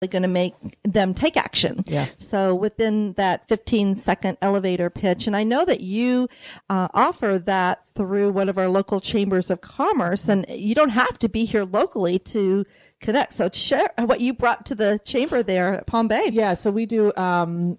going to make them take action. Yeah. So within that 15-second elevator pitch, and I know that you offer that through one of our local chambers of commerce, and you don't have to be here locally to connect. So share what you brought to the chamber there at Palm Bay. Yeah, so we do,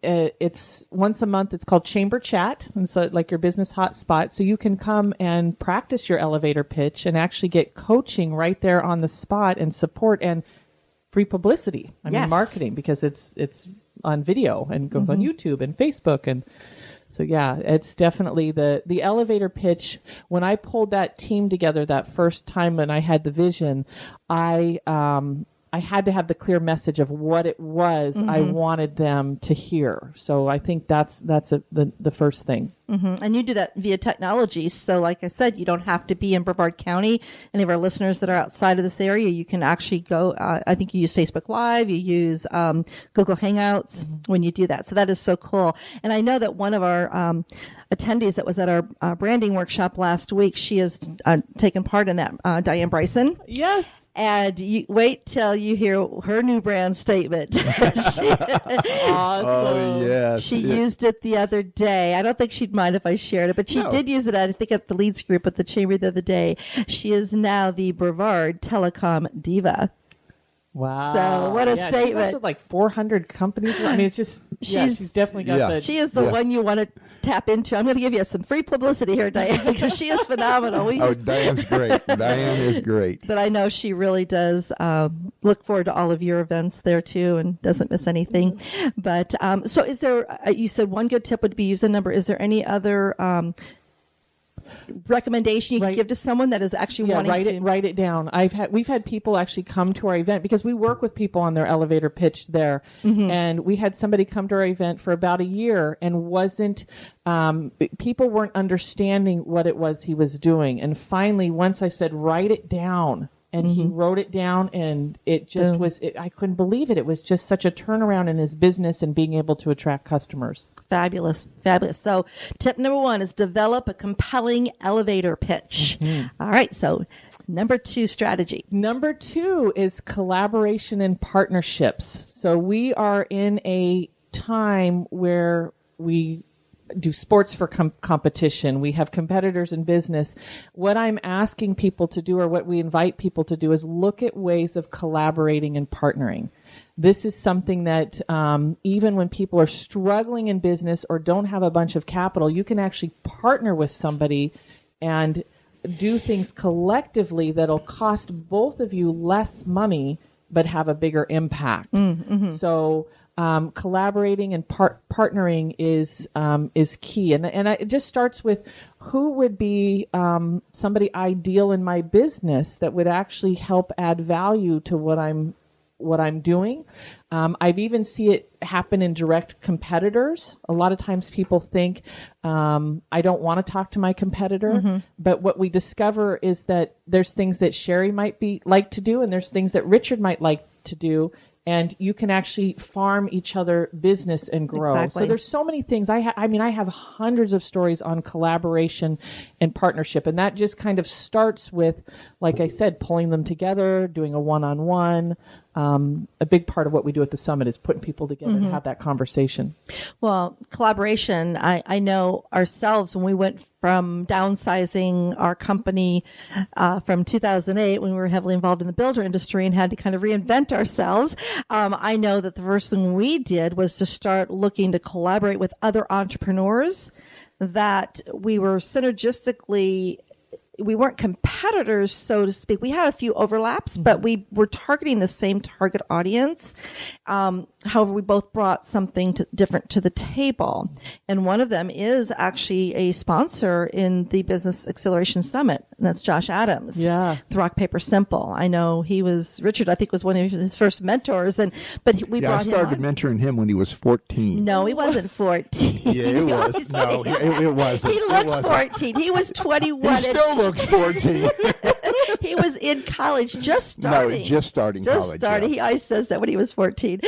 it's once a month. It's called Chamber Chat. And so like your business hotspot. So you can come and practice your elevator pitch and actually get coaching right there on the spot and support and free publicity. I mean, marketing, because it's on video and goes on YouTube and Facebook. And so, yeah, it's definitely the elevator pitch. When I pulled that team together that first time and I had the vision, I had to have the clear message of what it was I wanted them to hear. So I think that's the first thing. And you do that via technology. So like I said, you don't have to be in Brevard County. Any of our listeners that are outside of this area, you can actually go, I think you use Facebook Live, you use Google Hangouts when you do that. So that is so cool. And I know that one of our attendees that was at our branding workshop last week, she has taken part in that, Diane Bryson. Yes. And you wait till you hear her new brand statement. Oh, yes. She used it the other day. I don't think she'd mind if I shared it, but she did use it, I think, at the Leads group at the Chamber the other day. She is now the Brevard Telecom Diva. Wow. So what a statement. She works with like 400 companies. I mean, it's just, she's definitely got the... She is the one you want to tap into. I'm going to give you some free publicity here, Diane, because she is phenomenal. Diane's great. Diane is great. But I know she really does look forward to all of your events there, too, and doesn't miss anything. But so is there, you said one good tip would be use a number. Is there any other recommendation you can give to someone that is actually wanting to write it down? We've had people actually come to our event because we work with people on their elevator pitch there, and we had somebody come to our event for about a year and people weren't understanding what it was he was doing, and finally once I said write it down, and he wrote it down, and it just I couldn't believe it. It was just such a turnaround in his business and being able to attract customers. Fabulous. Fabulous. So tip number 1 is develop a compelling elevator pitch. All right. So number 2 strategy. Number 2 is collaboration and partnerships. So we are in a time where we do sports for competition. We have competitors in business. What I'm asking people to do, or what we invite people to do, is look at ways of collaborating and partnering. This is something that even when people are struggling in business or don't have a bunch of capital, you can actually partner with somebody and do things collectively that'll cost both of you less money but have a bigger impact. So collaborating and partnering is key, and it just starts with who would be somebody ideal in my business that would actually help add value to what I'm doing. I've even seen it happen in direct competitors. A lot of times people think, I don't want to talk to my competitor. But what we discover is that there's things that Sherry might like to do, and there's things that Richard might like to do. And you can actually farm each other business and grow. Exactly. So there's so many things. I have hundreds of stories on collaboration and partnership. And that just kind of starts with, like I said, pulling them together, doing a one-on-one. A big part of what we do at the summit is putting people together and have that conversation. Well, collaboration, I know ourselves when we went from downsizing our company from 2008 when we were heavily involved in the builder industry and had to kind of reinvent ourselves. I know that the first thing we did was to start looking to collaborate with other entrepreneurs that we were synergistically. We weren't competitors, so to speak. We had a few overlaps, but we were targeting the same target audience. However, we both brought something different to the table. And one of them is actually a sponsor in the Business Acceleration Summit. And that's Josh Adams. Yeah. With Rock, Paper, Simple. I know Richard, I think, was one of his first mentors. But we brought him on. I started mentoring him when he was 14. No, he wasn't 14. Yeah, it was. No, it wasn't. He looked 14. He was 21. He still looks 14. He was in college, just starting. No, just starting college. Just starting. Yeah. He always says that when he was 14.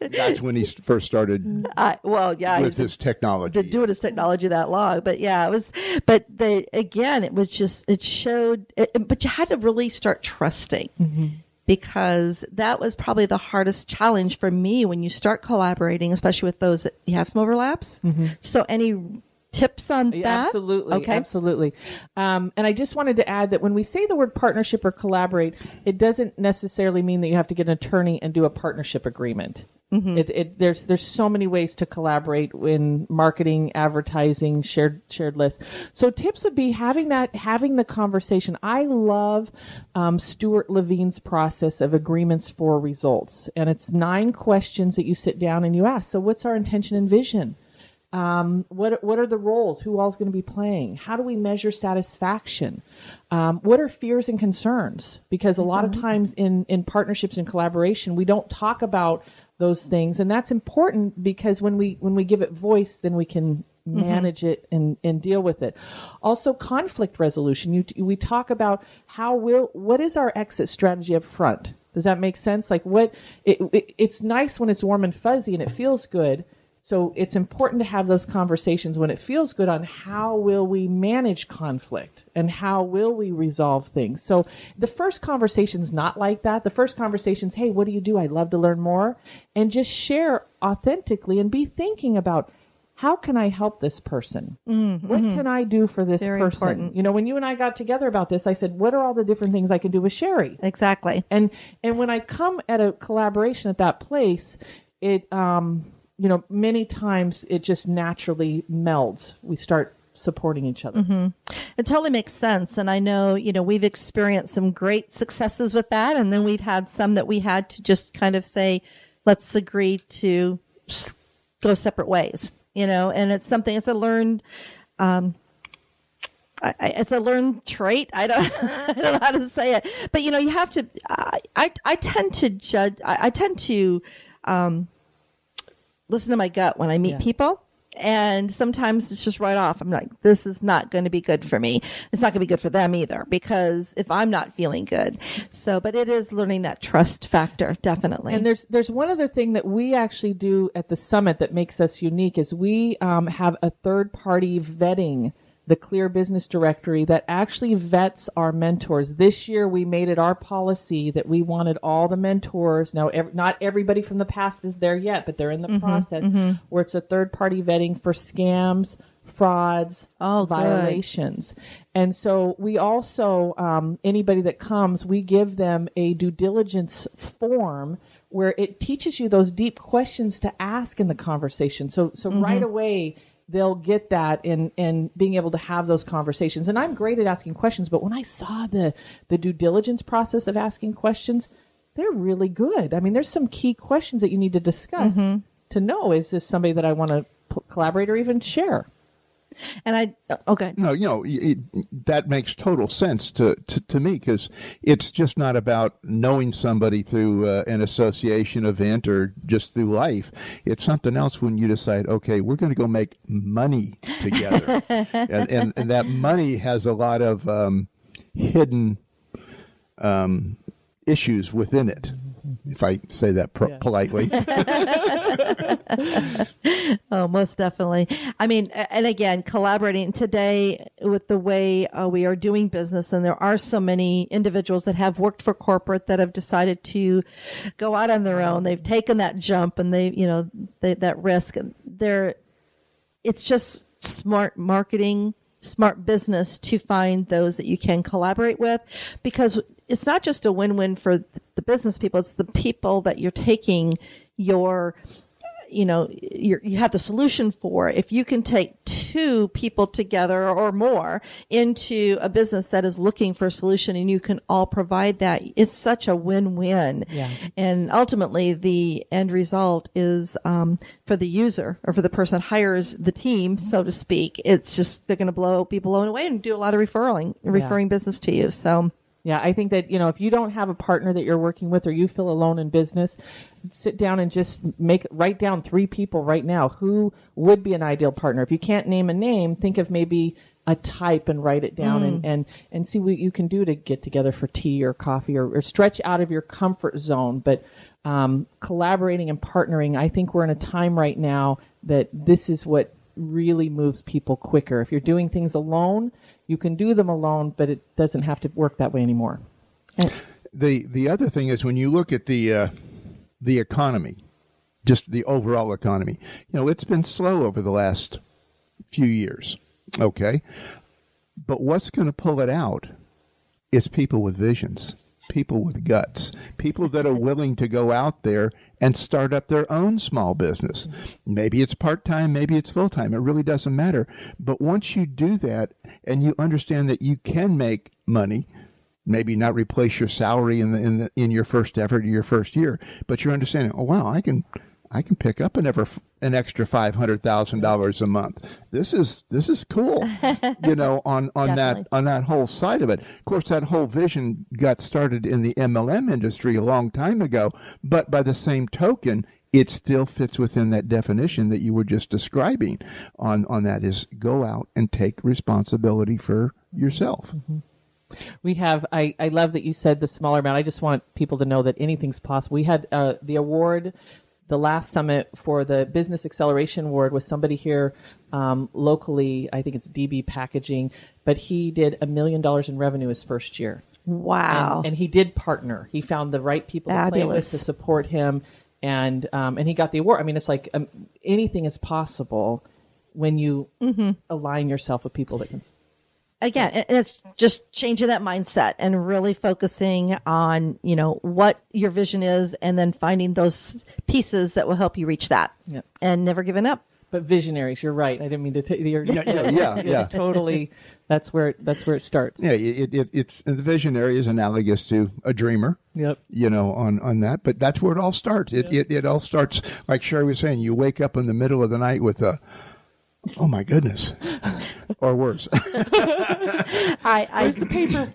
That's when he first started with his technology. Been doing his technology that long. But yeah, it was, it showed, but you had to really start trusting. because that was probably the hardest challenge for me when you start collaborating, especially with those that you have some overlaps. So any tips on that? Absolutely. Okay. Absolutely. And I just wanted to add that when we say the word partnership or collaborate, it doesn't necessarily mean that you have to get an attorney and do a partnership agreement. There's so many ways to collaborate in marketing, advertising, shared lists. So tips would be having the conversation. I love Stuart Levine's process of agreements for results, and it's 9 questions that you sit down and you ask. So what's our intention and vision? What are the roles? Who all's going to be playing? How do we measure satisfaction? What are fears and concerns? Because a lot of times in partnerships and collaboration, we don't talk about those things. And that's important because when we give it voice, then we can manage it and deal with it. Also, conflict resolution. We talk about what is our exit strategy up front? Does that make sense? Like it's nice when it's warm and fuzzy and it feels good. So it's important to have those conversations when it feels good on how will we manage conflict and how will we resolve things. So the first conversation's not like that. The first conversation's, hey, what do you do? I'd love to learn more. And just share authentically and be thinking about, how can I help this person? What can I do for this Very person? important. You know, when you and I got together about this, I said, what are all the different things I can do with Sherry? Exactly. And when I come at a collaboration at that place, it many times it just naturally melds. We start supporting each other. It totally makes sense. And I know, we've experienced some great successes with that. And then we've had some that we had to just kind of say, let's agree to go separate ways, and it's a learned, it's a learned trait. I don't know how to say it, but you have to, I tend to judge, I tend to, listen to my gut when I meet people. And sometimes it's just right off. I'm like, this is not going to be good for me. It's not going to be good for them either, because if I'm not feeling good. So, but it is learning that trust factor, definitely. And there's one other thing that we actually do at the summit that makes us unique is we have a third party vetting, the Clear Business Directory, that actually vets our mentors. This year, we made it our policy that we wanted all the mentors. Now, not everybody from the past is there yet, but they're in the process, where it's a third-party vetting for scams, frauds, violations. Good. And so we also, anybody that comes, we give them a due diligence form where it teaches you those deep questions to ask in the conversation. So right away, they'll get that in being able to have those conversations. And I'm great at asking questions, but when I saw the due diligence process of asking questions, they're really good. I mean, there's some key questions that you need to discuss to know, is this somebody that I want to collaborate or even share? And okay. No, that makes total sense to me, because it's just not about knowing somebody through an association event or just through life. It's something else when you decide, okay, we're going to go make money together. and that money has a lot of hidden issues within it, if I say that politely. Oh, most definitely. I mean, and again, collaborating today with the way we are doing business, and there are so many individuals that have worked for corporate that have decided to go out on their own. They've taken that jump and that risk. It's just smart marketing, smart business to find those that you can collaborate with, because it's not just a win-win for the business people. It's the people that you're taking you have the solution for. If you can take 2 people together or more into a business that is looking for a solution and you can all provide that, it's such a win-win. Yeah. And ultimately the end result is, for the user or for the person that hires the team, so to speak, it's just, they're going to be blown away and do a lot of referring business to you. So. Yeah, I think that, if you don't have a partner that you're working with, or you feel alone in business, sit down and just write down 3 people right now who would be an ideal partner. If you can't name a name, think of maybe a type and write it down and see what you can do to get together for tea or coffee or stretch out of your comfort zone. But collaborating and partnering, I think we're in a time right now that this is what really moves people quicker. If you're doing things alone, you can do them alone, but it doesn't have to work that way anymore. the other thing is when you look at the economy, just the overall economy, it's been slow over the last few years. Okay. But what's going to pull it out is people with visions, people with guts, people that are willing to go out there and start up their own small business. Maybe it's part-time, maybe it's full-time. It really doesn't matter. But once you do that and you understand that you can make money, maybe not replace your salary in your first effort or your first year, but you're understanding, oh, wow, I can pick up an extra $500,000 a month. This is cool, on that whole side of it. Of course, that whole vision got started in the MLM industry a long time ago, but by the same token, it still fits within that definition that you were just describing on that is go out and take responsibility for yourself. Mm-hmm. We have, I love that you said the smaller amount. I just want people to know that anything's possible. We had the award, the last summit for the Business Acceleration Award was somebody here locally. I think it's DB Packaging, but he did $1 million in revenue his first year. Wow. And he did partner. He found the right people to play with to support him. And he got the award. I mean, it's like anything is possible when you align yourself with people that can. Again, and it's just changing that mindset and really focusing on, what your vision is and then finding those pieces that will help you reach that and never giving up. But visionaries, you're right. I didn't mean to take your. Yeah. It's totally. That's where it starts. Yeah, it's the visionary is analogous to a dreamer. Yep. On that, but that's where it all starts. It all starts like Sherry was saying. You wake up in the middle of the night with a, oh my goodness, or worse. Where's the paper?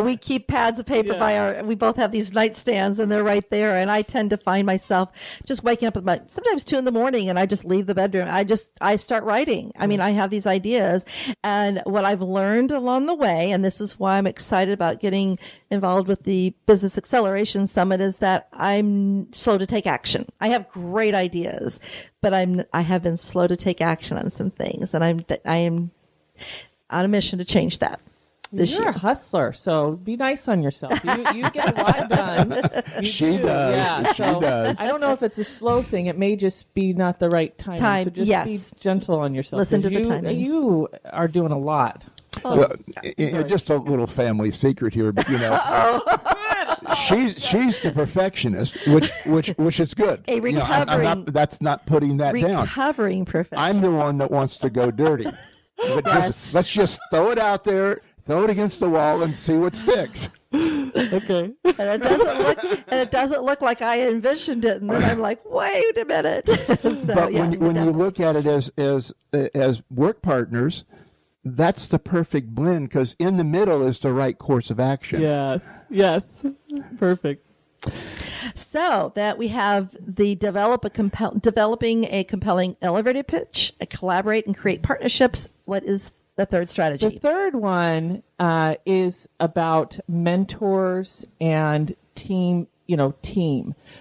We keep pads of paper by we both have these nightstands and they're right there. And I tend to find myself just waking up about sometimes 2 a.m. and I just leave the bedroom. I start writing. I mean, I have these ideas, and what I've learned along the way, and this is why I'm excited about getting involved with the Business Acceleration Summit, is that I'm slow to take action. I have great ideas, but I have been slow to take action on some things, and I am on a mission to change that this year. You're a hustler, so be nice on yourself. You get a lot done. She does. Yeah, she does. I don't know if it's a slow thing. It may just be not the right time. So just be gentle on yourself. Listen to the timing. You are doing a lot. Well, just a little family secret here, but she's the perfectionist, which is good. A recovering. That's not putting that down. Recovering perfectionist. I'm the one that wants to go dirty. But let's just throw it out there, throw it against the wall, and see what sticks. Okay. And it doesn't look like I envisioned it, and then I'm like, wait a minute. But when you look at it as work partners, that's the perfect blend, because in the middle is the right course of action. Yes, perfect. So that we have the developing a compelling elevator pitch, collaborate and create partnerships. What is the third strategy? The third one is about mentors and team.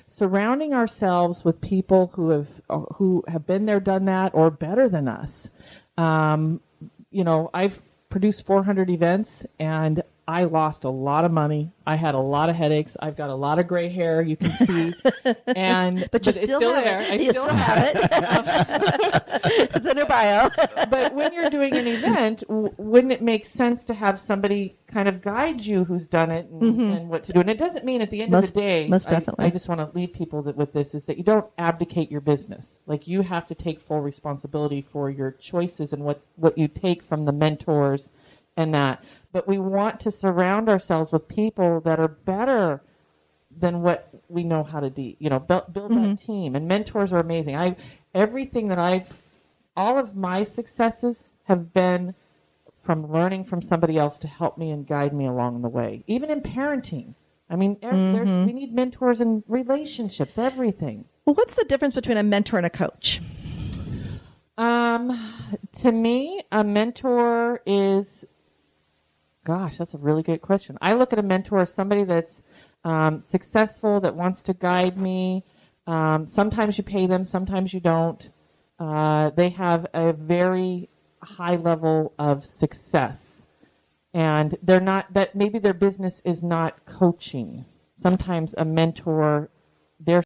Surrounding ourselves with people who have been there, done that, or better than us. I've produced 400 events, and I lost a lot of money. I had a lot of headaches. I've got a lot of gray hair, you can see. But it's still there. You still have it. It's in your bio. But when you're doing an event, wouldn't it make sense to have somebody kind of guide you who's done it and what to do? And it doesn't mean at the end of the day, most definitely. I just want to leave people with this, is that you don't abdicate your business. Like, you have to take full responsibility for your choices and what you take from the mentors and that. But we want to surround ourselves with people that are better than what we know how to do. Build that team. And mentors are amazing. All of my successes have been from learning from somebody else to help me and guide me along the way. Even in parenting. I mean, we need mentors in relationships, everything. Well, what's the difference between a mentor and a coach? To me, a mentor is... Gosh, that's a really good question. I look at a mentor as somebody that's successful, that wants to guide me. Sometimes you pay them, sometimes you don't. They have a very high level of success, and they're not that. Maybe their business is not coaching. sometimes a mentor, their